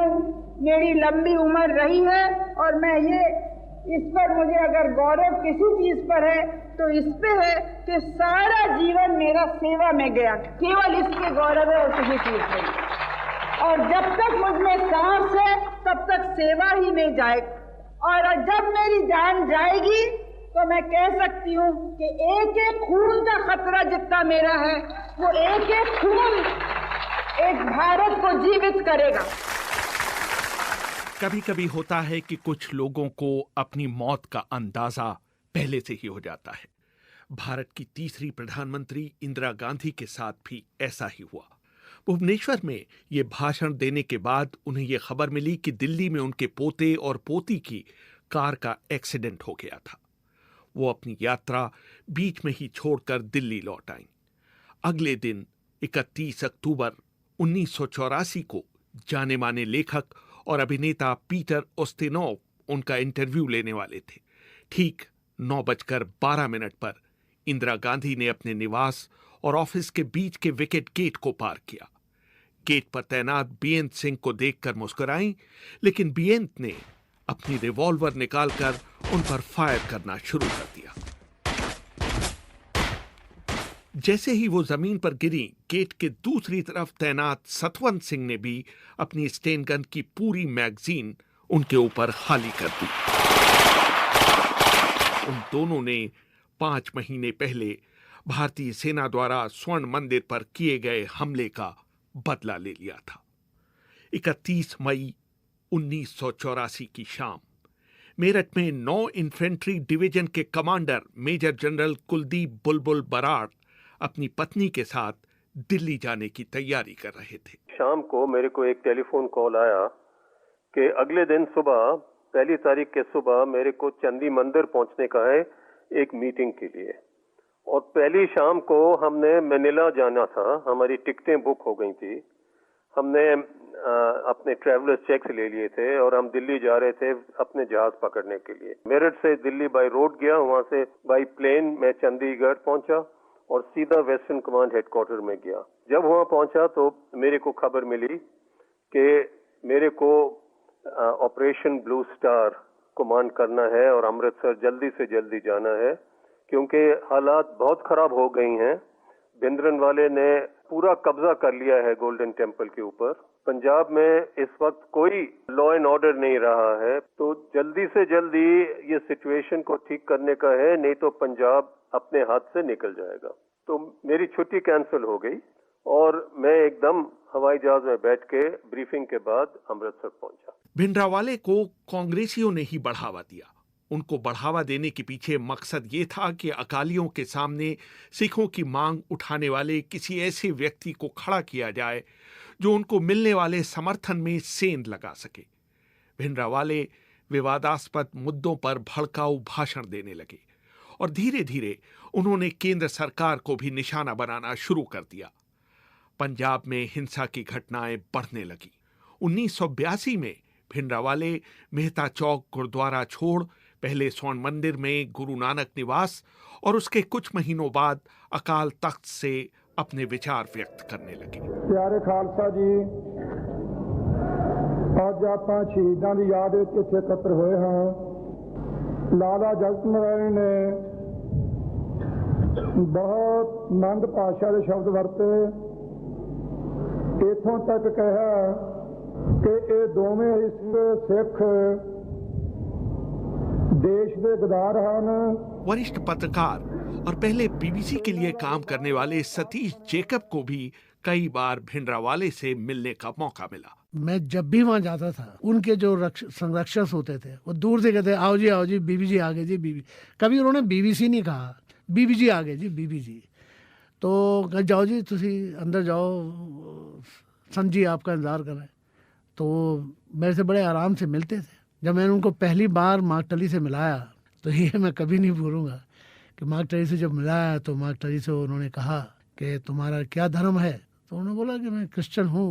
हूँ, मेरी लंबी उम्र रही है और मैं ये इस पर मुझे अगर गौरव किसी चीज पर है तो इस पे है कि सारा जीवन मेरा सेवा में गया, केवल इस पे गौरव है और किसी चीज पे नहीं। और जब तक मुझ में सांस है तब तक सेवा ही में जाएगी, और जब मेरी जान जाएगी तो मैं कह सकती हूँ कि एक एक खून का खतरा जितना मेरा है वो एक एक खून एक भारत को जीवित करेगा। कभी कभी होता है कि कुछ लोगों को अपनी मौत का अंदाजा पहले से ही हो जाता है। भारत की तीसरी प्रधानमंत्री इंदिरा गांधी के साथ भी ऐसा ही हुआ। भुवनेश्वर में ये भाषण देने के बाद उन्हें यह खबर मिली कि दिल्ली में उनके पोते और पोती की कार का एक्सीडेंट हो गया था। वो अपनी यात्रा बीच में ही छोड़कर दिल्ली लौट आईं। अगले दिन 31 अक्टूबर 1984 को जाने माने लेखक और अभिनेता पीटर उस्तिनोव उनका इंटरव्यू लेने वाले थे। ठीक 9:12 पर इंदिरा गांधी ने अपने निवास और ऑफिस के बीच के विकेट गेट को पार किया। गेट पर तैनात बीएन सिंह को देखकर मुस्कुराईं, लेकिन बीएन ने अपनी रिवॉल्वर निकालकर उन पर फायर करना शुरू कर दिया। जैसे ही वो जमीन पर गिरी, गेट के दूसरी तरफ तैनात सतवंत सिंह ने भी अपनी स्टेन गन की पूरी मैगजीन उनके ऊपर खाली कर दी। उन दोनों ने 5 महीने पहले भारतीय सेना द्वारा स्वर्ण मंदिर पर किए गए हमले का बदला ले लिया था। 31 मई 1984 की शाम मेरठ में 9 इन्फेंट्री डिवीजन के कमांडर मेजर जनरल कुलदीप बुलबुल बराड़ अपनी पत्नी के साथ दिल्ली जाने की तैयारी कर रहे थे। शाम को मेरे को एक टेलीफोन कॉल आया कि अगले दिन सुबह 1 तारीख के सुबह मेरे को चंदी मंदिर पहुंचने का है एक मीटिंग के लिए, और पहली शाम को हमने मैनिला जाना था। हमारी टिकटें बुक हो गई थी, हमने अपने ट्रैवलर्स चेक्स ले लिए थे और हम दिल्ली जा रहे थे अपने जहाज पकड़ने के लिए। मेरठ से दिल्ली बाय रोड गया, वहां से बाय प्लेन मैं चंडीगढ़ पहुंचा और सीधा वेस्टर्न कमांड हेडक्वार्टर में गया। जब वहां पहुंचा तो मेरे को खबर मिली कि मेरे को ऑपरेशन ब्लू स्टार कमांड करना है और अमृतसर जल्दी से जल्दी जाना है, क्योंकि हालात बहुत खराब हो गई हैं। भिंद्रन वाले ने पूरा कब्जा कर लिया है गोल्डन टेम्पल के ऊपर। पंजाब में इस वक्त कोई लॉ एंड ऑर्डर नहीं रहा है, तो जल्दी से जल्दी ये सिचुएशन को ठीक करने का है, नहीं तो पंजाब अपने हाथ से निकल जाएगा। तो मेरी छुट्टी कैंसिल हो गई और मैं एकदम हवाई जहाज में बैठ के ब्रीफिंग के बाद अमृतसर पहुंचा। भिंडरावाले को कांग्रेसियों ने ही बढ़ावा दिया। उनको बढ़ावा देने के पीछे मकसद ये था कि अकालियों के सामने सिखों की मांग उठाने वाले किसी ऐसे व्यक्ति को खड़ा किया जाए जो उनको मिलने वाले समर्थन में सेंध लगा सके। भिंडरावाले विवादास्पद मुद्दों पर भड़काऊ भाषण देने लगे और धीरे धीरे उन्होंने केंद्र सरकार को भी निशाना बनाना शुरू कर दिया। पंजाब में हिंसा की घटनाएं बढ़ने लगी। 1982 में भिंडरावाले मेहता चौक गुरुद्वारा छोड़ पहले स्वर्ण मंदिर में गुरु नानक निवास और उसके कुछ महीनों बाद अकाल तख्त से अपने विचार व्यक्त करने लगे। प्यारे खालसा जी, आज ਆਪਾਂ ਸ਼ਹੀਦਾਂ ਦੀ याद ਵਿੱਚ ਇੱਥੇ ਇਕੱਤਰ ਹੋਏ ਹਾਂ। ਲਾਲਾ ਜਗਤ ਨਾਰਾਇਣ ਨੇ ਬਹੁਤ ਮੰਦ ਭਾਸ਼ਾ ਦੇ ਸ਼ਬਦ ਵਰਤੇ, ਇੱਥੋਂ ਤੱਕ ਕਿਹਾ कि ये दोवें सिख देश के गद्दार हैं। वरिष्ठ पत्रकार और पहले बीबीसी के लिए काम करने वाले सतीश जेकब को भी कई बार भिंडरावाले से मिलने का मौका मिला। मैं जब भी वहां जाता था, उनके जो संरक्षक होते थे वो दूर से कहते आओ जी बीबीजी आ गए जी बीबी। कभी उन्होंने बीबीसी नहीं कहा, बीबीजी आ गए जी बीबीजी। तो जाओ जी तुसी अंदर जाओ, संत जी आपका इंतजार कर रहे हैं। तो मेरे से बड़े आराम से मिलते थे। जब मैंने उनको पहली बार मार्कटली से मिलाया तो ये मैं कभी नहीं भूलूंगा कि मार्कटली से जब मिलाया तो मार्कटली से उन्होंने कहा कि तुम्हारा क्या धर्म है? तो उन्होंने बोला कि मैं क्रिश्चियन हूँ।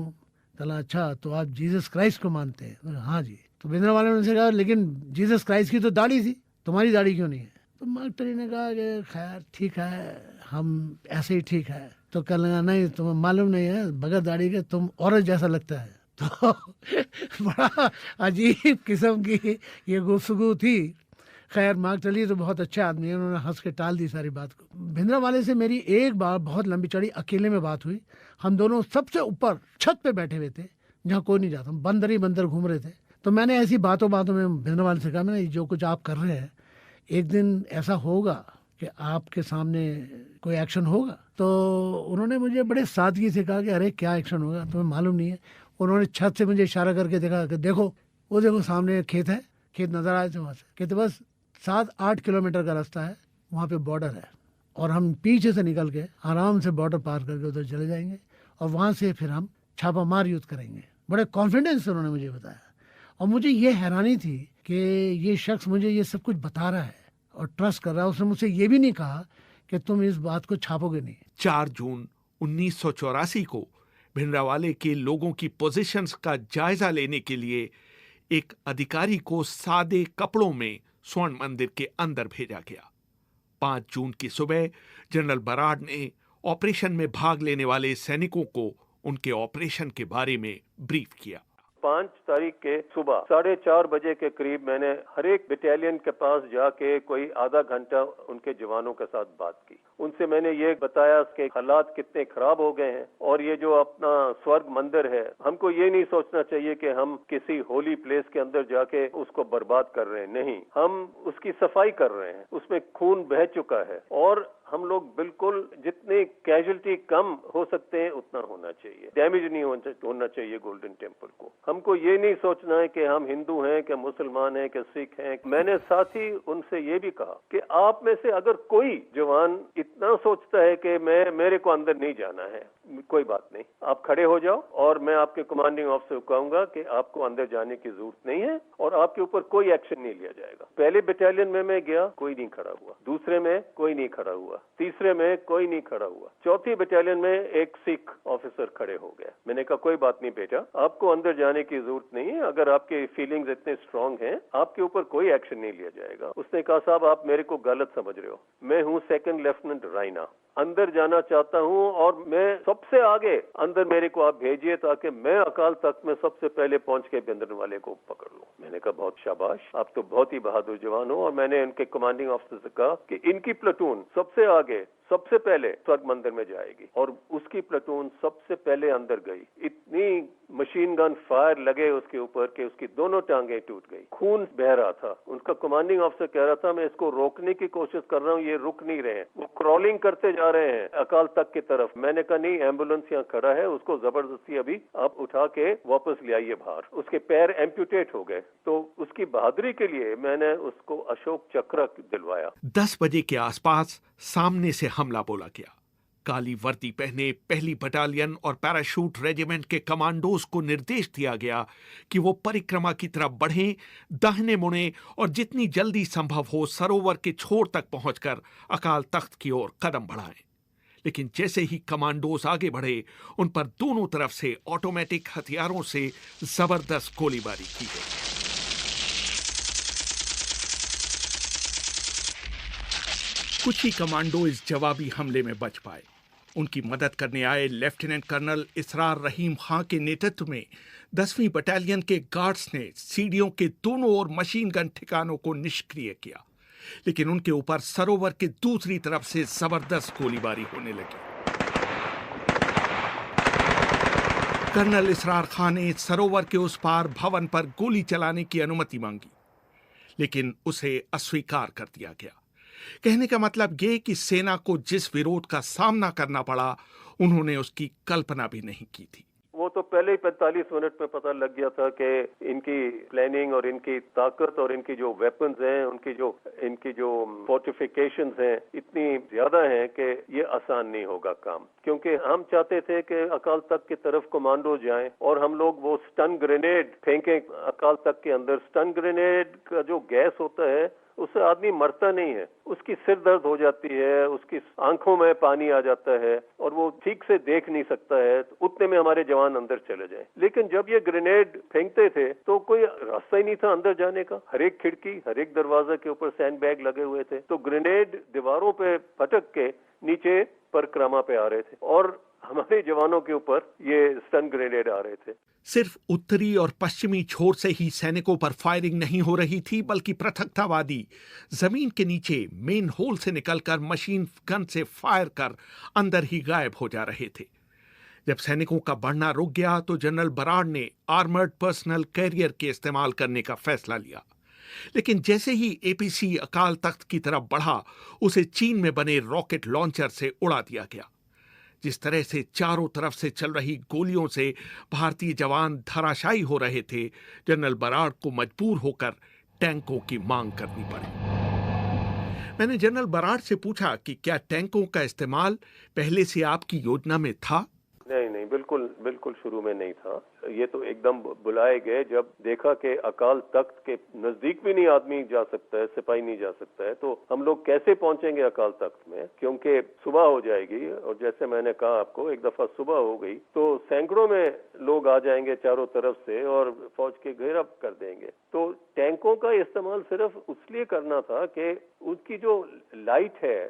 चला अच्छा, तो आप जीसस क्राइस्ट को मानते हैं? हाँ जी। तो भिंडरावाले ने उनसे कहा लेकिन जीसस क्राइस्ट की तो दाढ़ी थी, तुम्हारी दाढ़ी क्यों नहीं है? तो मार्कटली ने कहा कि खैर ठीक है, हम ऐसे ही ठीक है। तो कहने लगा नहीं, तुम्हें मालूम नहीं है, बगैर दाढ़ी के तुम औरत जैसा लगता है, तो बड़ा अजीब किस्म की ये गुफ्तगू थी। खैर मार्क टली तो बहुत अच्छे आदमी है, उन्होंने हंस के टाल दी सारी बात को। भिंद्रावाले से मेरी एक बार बहुत लंबी चौड़ी अकेले में बात हुई। हम दोनों सबसे ऊपर छत पे बैठे हुए थे जहाँ कोई नहीं जाता, बंदर ही बंदर घूम रहे थे। तो मैंने ऐसी बातों बातों में भिंद्रावाले से कहा, मैंने जो कुछ आप कर रहे हैं एक दिन ऐसा होगा कि आपके सामने कोई एक्शन होगा। तो उन्होंने मुझे बड़े सादगी से कहा कि अरे क्या एक्शन होगा, तुम्हें मालूम नहीं है। उन्होंने छत से मुझे इशारा करके देखा कि देखो वो देखो सामने खेत है, खेत नजर आए थे वहाँ से। कहते बस 7-8 किलोमीटर का रास्ता है, वहाँ पे बॉर्डर है और हम पीछे से निकल के आराम से बॉर्डर पार करके उधर चले जाएंगे और वहाँ से फिर हम छापामार युद्ध करेंगे। बड़े कॉन्फिडेंस से उन्होंने मुझे बताया और मुझे ये हैरानी थी कि ये शख्स मुझे ये सब कुछ बता रहा है और ट्रस्ट कर रहा है। उसने मुझसे ये भी नहीं कहा कि तुम इस बात को छापोगे नहीं। 4 जून 1984 को भिंडरावाले के लोगों की पोजीशंस का जायजा लेने के लिए एक अधिकारी को सादे कपड़ों में स्वर्ण मंदिर के अंदर भेजा गया। 5 जून की सुबह जनरल बराड ने ऑपरेशन में भाग लेने वाले सैनिकों को उनके ऑपरेशन के बारे में ब्रीफ किया। 5 तारीख के सुबह 4:30 बजे के करीब मैंने हर एक बटालियन के पास जाके कोई आधा घंटा उनके जवानों के साथ बात की। उनसे मैंने ये बताया कि हालात कितने खराब हो गए हैं और ये जो अपना स्वर्ग मंदिर है, हमको ये नहीं सोचना चाहिए कि हम किसी होली प्लेस के अंदर जाके उसको बर्बाद कर रहे हैं। नहीं, हम उसकी सफाई कर रहे हैं। उसमें खून बह चुका है और हम लोग बिल्कुल जितनी कैजुअलिटी कम हो सकते हैं उतना होना चाहिए। डैमेज नहीं होना चाहिए गोल्डन टेम्पल को। हमको ये नहीं सोचना है कि हम हिंदू हैं कि मुसलमान हैं कि सिख हैं। मैंने साथ ही उनसे ये भी कहा कि आप में से अगर कोई जवान इतना सोचता है कि मेरे को अंदर नहीं जाना है, कोई बात नहीं, आप खड़े हो जाओ और मैं आपके कमांडिंग ऑफिसर को कहूंगा कि आपको अंदर जाने की जरूरत नहीं है और आपके ऊपर कोई एक्शन नहीं लिया जाएगा। पहले बटालियन में मैं गया, कोई नहीं खड़ा हुआ। दूसरे में कोई नहीं खड़ा हुआ। तीसरे में कोई नहीं खड़ा हुआ। चौथी बटालियन में एक सिख ऑफिसर खड़े हो गया। मैंने कहा कोई बात नहीं बेटा, आपको अंदर जाने की जरूरत नहीं है। अगर आपके फीलिंग्स इतने स्ट्रांग हैं, आपके ऊपर कोई एक्शन नहीं लिया जाएगा। उसने कहा साहब आप मेरे को गलत समझ रहे हो, मैं हूँ 2nd लेफ्टिनेंट रायना, अंदर जाना चाहता हूँ और मैं सबसे आगे अंदर मेरे को आप भेजिए ताकि मैं अकाल तख्त में सबसे पहले पहुंच के भिंद्रनवाले को पकड़ लूं। मैंने कहा बहुत शाबाश, आप तो बहुत ही बहादुर जवान हो। और मैंने उनके कमांडिंग ऑफिसर से कहा कि इनकी प्लेटून सबसे आगे सबसे पहले स्वर्ग मंदिर में जाएगी और उसकी प्लेटून सबसे पहले अंदर गई। इतनी मशीन गन फायर लगे उसके ऊपर कि उसकी दोनों टांगें टूट गई, खून बह रहा था। उनका कमांडिंग ऑफिसर कह रहा था मैं इसको रोकने की कोशिश कर रहा हूँ, ये रुक नहीं रहे हैं, वो क्रॉलिंग करते जा रहे हैं अकाल तख्त की तरफ। मैंने कहा नहीं, एम्बुलेंस यहाँ खड़ा है, उसको जबरदस्ती अभी आप उठा के वापस ले आइए बाहर। उसके पैर एम्प्यूटेट हो गए, तो उसकी बहादुरी के लिए मैंने उसको अशोक चक्र दिलवाया। 10 बजे के आसपास सामने से हमला बोला गया। काली वर्दी पहने पहली बटालियन और पैराशूट रेजिमेंट के कमांडोज को निर्देश दिया गया कि वो परिक्रमा की तरफ बढ़ें, दाहिने मुड़ें और जितनी जल्दी संभव हो सरोवर के छोर तक पहुंचकर अकाल तख्त की ओर कदम बढ़ाएं। लेकिन जैसे ही कमांडोज आगे बढ़े, उन पर दोनों तरफ से ऑटोमेटिक हथियारों से जबरदस्त गोलीबारी की गई। कुछ ही कमांडो इस जवाबी हमले में बच पाए। उनकी मदद करने आए लेफ्टिनेंट कर्नल इसरार रहीम खां के नेतृत्व में 10वीं बटालियन के गार्ड्स ने सीढ़ियों के दोनों ओर मशीन गन ठिकानों को निष्क्रिय किया, लेकिन उनके ऊपर सरोवर के दूसरी तरफ से जबरदस्त गोलीबारी होने लगी। कर्नल इसरार खां ने सरोवर के उस पार भवन पर गोली चलाने की अनुमति मांगी, लेकिन उसे अस्वीकार कर दिया गया। कहने का मतलब ये कि सेना को जिस विरोध का सामना करना पड़ा, उन्होंने उसकी कल्पना भी नहीं की थी। वो तो पहले ही 45 मिनट में पता लग गया था कि इनकी प्लानिंग और इनकी ताकत और इनकी जो वेपन्स हैं, इनकी जो फोर्टिफिकेशंस हैं, इतनी ज्यादा हैं कि ये आसान नहीं होगा काम। क्योंकि हम चाहते थे कि अकाल तख्त की तरफ कमांडो जाएं और हम लोग वो स्टन ग्रेनेड फेंकें अकाल तख्त के अंदर। स्टन ग्रेनेड का जो गैस होता है उससे आदमी मरता नहीं है, उसकी सिर दर्द हो जाती है, उसकी आंखों में पानी आ जाता है और वो ठीक से देख नहीं सकता है। तो उतने में हमारे जवान अंदर चले जाएं। लेकिन जब ये ग्रेनेड फेंकते थे तो कोई रास्ता ही नहीं था अंदर जाने का। हर एक खिड़की, हर एक दरवाजा के ऊपर सैंड बैग लगे हुए थे, तो ग्रेनेड दीवारों पे फटक के नीचे परिक्रमा पे आ रहे थे और हमारे जवानों के ऊपर ये स्टन ग्रेनेड आ रहे थे। सिर्फ उत्तरी और पश्चिमी छोर से ही सैनिकों पर फायरिंग नहीं हो रही थी, बल्कि पृथकतावादी जमीन के नीचे मेन होल से निकलकर मशीन गन से फायर कर अंदर ही गायब हो जा रहे थे। जब सैनिकों का बढ़ना रुक गया तो जनरल बराड़ ने आर्मर्ड पर्सनल कैरियर के इस्तेमाल करने का फैसला लिया। लेकिन जैसे ही एपीसी अकाल तख्त की तरफ बढ़ा, उसे चीन में बने रॉकेट लॉन्चर से उड़ा दिया गया। जिस तरह से चारों तरफ से चल रही गोलियों से भारतीय जवान धराशायी हो रहे थे, जनरल बराड़ को मजबूर होकर टैंकों की मांग करनी पड़ी। मैंने जनरल बराड़ से पूछा कि क्या टैंकों का इस्तेमाल पहले से आपकी योजना में था? नहीं, बिल्कुल शुरू में नहीं था। ये तो एकदम बुलाए गए जब देखा कि अकाल तख्त के नजदीक भी नहीं आदमी जा सकता है, सिपाही नहीं जा सकता है, तो हम लोग कैसे पहुंचेंगे अकाल तख्त में, क्योंकि सुबह हो जाएगी। और जैसे मैंने कहा आपको, एक दफा सुबह हो गई तो सैकड़ों में लोग आ जाएंगे चारों तरफ से और फौज के घेराव कर देंगे। तो टैंकों का इस्तेमाल सिर्फ उसलिए करना था कि उसकी जो लाइट है,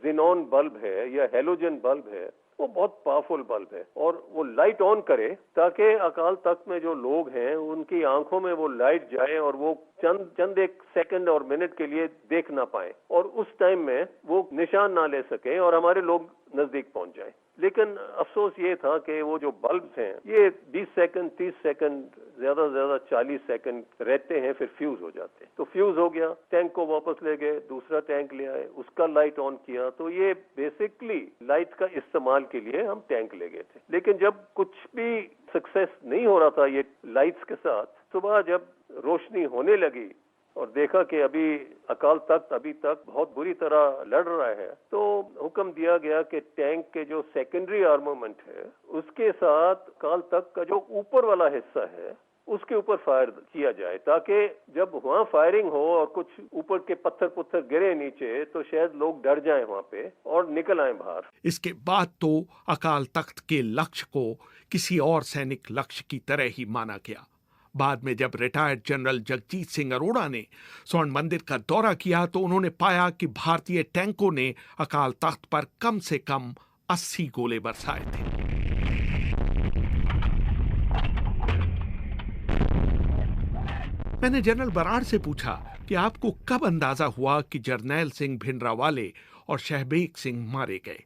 जिनॉन बल्ब है या हेलोजन बल्ब है, वो बहुत पावरफुल बल्ब है और वो लाइट ऑन करे ताकि अकाल तख्त में जो लोग हैं उनकी आंखों में वो लाइट जाए और वो चंद एक सेकंड और मिनट के लिए देख ना पाए और उस टाइम में वो निशान ना ले सके और हमारे लोग नजदीक पहुंच जाए। लेकिन अफसोस ये था कि वो जो बल्ब्स हैं ये 20 सेकंड, 30 सेकंड, ज्यादा से ज्यादा 40 सेकंड रहते हैं, फिर फ्यूज हो जाते हैं। तो फ्यूज हो गया, टैंक को वापस ले गए, दूसरा टैंक ले आए, उसका लाइट ऑन किया। तो ये बेसिकली लाइट का इस्तेमाल के लिए हम टैंक ले गए थे। लेकिन जब कुछ भी सक्सेस नहीं हो रहा था ये लाइट्स के साथ, सुबह जब रोशनी होने लगी और देखा कि अभी अकाल तख्त अभी तक बहुत बुरी तरह लड़ रहा है, तो हुक्म दिया गया कि टैंक के जो सेकेंडरी आर्मामेंट है उसके साथ अकाल तख्त का जो ऊपर वाला हिस्सा है उसके ऊपर फायर किया जाए, ताकि जब वहाँ फायरिंग हो और कुछ ऊपर के पत्थर गिरे नीचे तो शायद लोग डर जाएं वहाँ पे और निकल आए बाहर। इसके बाद तो अकाल तख्त के लक्ष्य को किसी और सैनिक लक्ष्य की तरह ही माना गया। बाद में जब रिटायर्ड जनरल जगजीत सिंह अरोड़ा ने स्वर्ण मंदिर का दौरा किया तो उन्होंने पाया कि भारतीय टैंकों ने अकाल तख्त पर कम से कम 80 गोले बरसाए थे। मैंने जनरल बराड़ से पूछा कि आपको कब अंदाजा हुआ कि जरनैल सिंह भिंडरावाले और शहबेग सिंह मारे गए?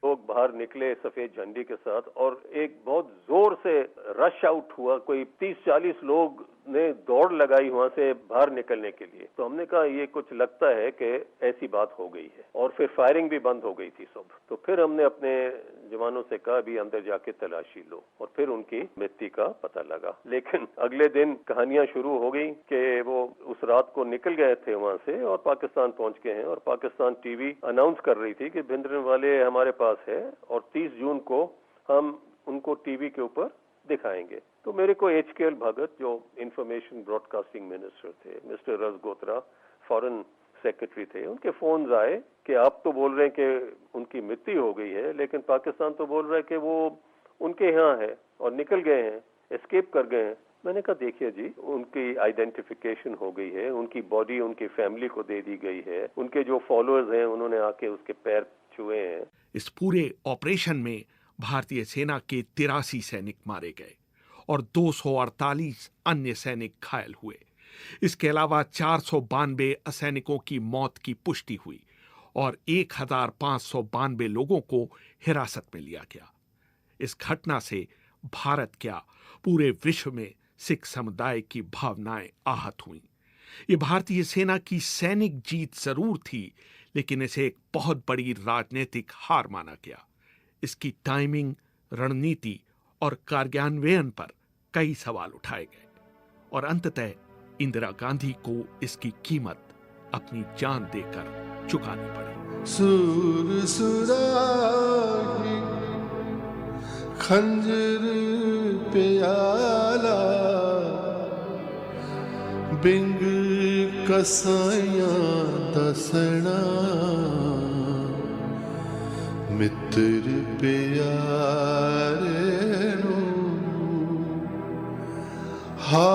लोग बाहर निकले सफेद झंडी के साथ और एक बहुत जोर से रश आउट हुआ। कोई 30-40 लोग ने दौड़ लगाई वहां से बाहर निकलने के लिए। तो हमने कहा ये कुछ लगता है कि ऐसी बात हो गई है और फिर फायरिंग भी बंद हो गई थी सब। तो फिर हमने अपने जवानों से कहा भी अंदर जाके तलाशी लो और फिर उनकी मृत्यु का पता लगा। लेकिन अगले दिन कहानियां शुरू हो गई कि वो उस रात को निकल गए थे वहां से और पाकिस्तान पहुंच गए हैं और पाकिस्तान टीवी अनाउंस कर रही थी कि भिंडरावाले हमारे पास है और 30 जून को हम उनको टीवी के ऊपर दिखाएंगे। तो मेरे को HKL भगत जो इंफॉर्मेशन ब्रॉडकास्टिंग मिनिस्टर थे, मिस्टर रस गोत्रा फॉरेन सेक्रेटरी थे, उनके फोन आए कि आप तो बोल रहे हैं कि उनकी मृत्यु हो गई है, लेकिन पाकिस्तान तो बोल रहा है कि वो उनके यहाँ है और निकल गए हैं, एस्केप कर गए हैं। मैंने कहा देखिए जी, उनकी आइडेंटिफिकेशन हो गई है, उनकी बॉडी उनकी फैमिली को दे दी गई है, उनके जो फॉलोअर्स हैं उन्होंने आके उसके पैर छुए हैं। इस पूरे ऑपरेशन में भारतीय सेना के 83 सैनिक मारे गए और 248 अन्य सैनिक घायल हुए। इसके अलावा 492 असैनिकों की मौत की पुष्टि हुई और 1592 लोगों को हिरासत में लिया गया। इस घटना से भारत क्या पूरे विश्व में सिख समुदाय की भावनाएं आहत हुईं। ये भारतीय सेना की सैनिक जीत जरूर थी, लेकिन इसे एक बहुत बड़ी राजनीतिक हार माना गया। इसकी टाइमिंग, रणनीति और कार्यान्वयन पर कई सवाल उठाए गए और अंततः इंदिरा गांधी को इसकी कीमत अपनी जान देकर चुकानी पड़ी। सुर सुराही खंजर प्याला बिंग कसाइयां दसना मित्र प्यारे नो हा